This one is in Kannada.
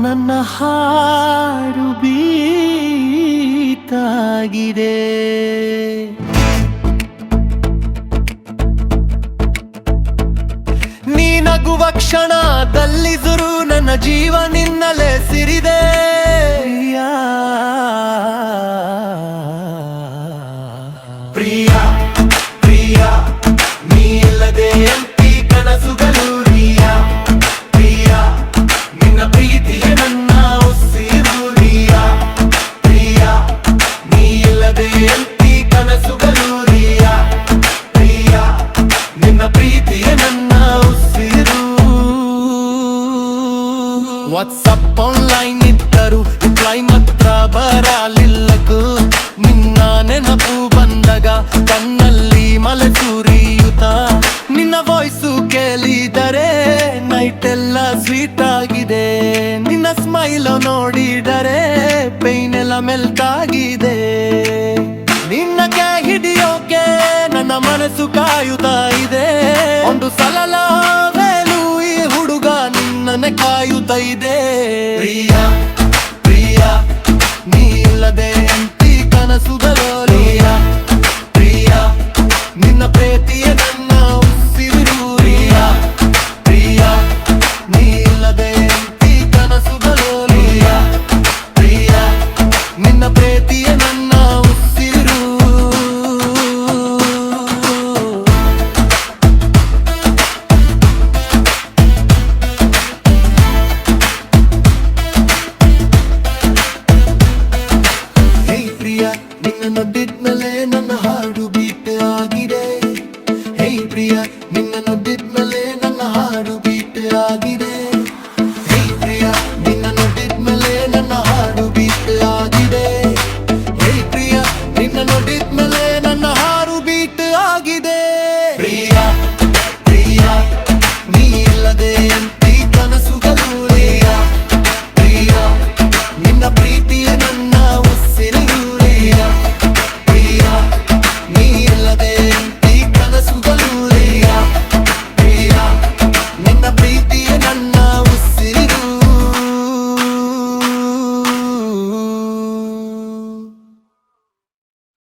ನನ್ನ ಹಾಡು ಬೀತಾಗಿದೆ. ನೀ ನಗುವ ಕ್ಷಣದಲ್ಲಿ ಸುರು ನನ್ನ ಜೀವ ನಿನ್ನಲೆ ಸಿರಿದೆ. ಪ್ರಿಯ ಪ್ರಿಯ ನೀ ಇಲ್ಲದೆ ಎಂತಿ ಕನಸುಗಳು. ಪ್ರಿಯ ಪ್ರಿಯ ನಿನ್ನ ಪ್ರೀತಿಯೇ ನನ್ನ ಉಸಿರು. ಪ್ರಿಯ ಪ್ರಿಯ ನೀ ಇಲ್ಲದೆ ಎಂತಿ ಕನಸುಗಳು. ಪ್ರಿಯ ಪ್ರಿಯ ನಿನ್ನ ಪ್ರೀತಿಯೇ ನನ್ನ ಉಸಿರು. ವಾಟ್ಸಪ್ ಆನ್ಲೈನ್ ಇದ್ದರು ರಿಪ್ಲೈ ಮಾತ್ರ ಬರಲಿಲ್ಲಕು. ನಿನ್ನ ನೆನಪು ಬಂದಾಗ ಕಣ್ಣಲ್ಲಿ ಮಲೆ ಸುರಿಯುತ್ತ. ನಿನ್ನ ವಾಯ್ಸು ಕೇಳಿದರೆ ನೈಟ್ ಎಲ್ಲ ಸ್ವೀಟ್ ಆಗಿದೆ. ನಿನ್ನ ಸ್ಮೈಲ್ ನೋಡಿದರೆ ಪೈನ್ ಎಲ್ಲ ಮೆಲ್ಟ್ ಆಗಿದೆ. ನಿನ್ನ ಕೈ ಹಿಡಿಯೋಕೆ ನನ್ನ ಮನಸ್ಸು ಕಾಯುತ್ತಾ ಇದೆ. ಒಂದು ಸಲ ವೇಲು ಈ ಹುಡುಗ ನಿನ್ನನ್ನೇ ಕಾಯುತ್ತಾ ಇದೆ. ಪ್ರಿಯ ಪ್ರಿಯ ನೀ ಇಲ್ಲದೆ ಎಂತಿ ಕನಸುಗಳು. ಪ್ರಿಯ ಪ್ರಿಯ ನಿನ್ನ ಪ್ರೀತಿಯೇ ನನ್ನ ಉಸಿರು. ಪ್ರಿಯ ಪ್ರಿಯ ನೀ ಇಲ್ಲದೆ ಎಂತಿ ಕನಸುಗಳು. ಪ್ರಿಯ ಪ್ರಿಯ ನಿನ್ನ ಪ್ರೀತಿಯೇ ನನ್ನ ಉಸಿರು. ನಿನ್ನ ನೋಡಿದ್ಮೇಲೆ ನನ್ನ ಹಾಡು ಬೀಟ್ ಆಗಿದೆ. ಹೇ ಪ್ರಿಯ ನಿನ್ನ ನೋಡಿದ್ಮೇಲೆ ನನ್ನ ಹಾಡು ಬೀಟ್ ಆಗಿದೆ. ಹೇ ಪ್ರಿಯ ನಿನ್ನ ನೋಡಿದ್ಮೇಲೆ ನನ್ನ ಹಾಡು ಬೀಟ್ ಆಗಿದೆ. ಹೇ ಪ್ರಿಯ ನಿನ್ನ ನೋಡಿದ್ಮೇಲೆ ನನ್ನ ಹಾಡು ಬೀಟ್ ಆಗಿದೆ. ಪ್ರಿಯ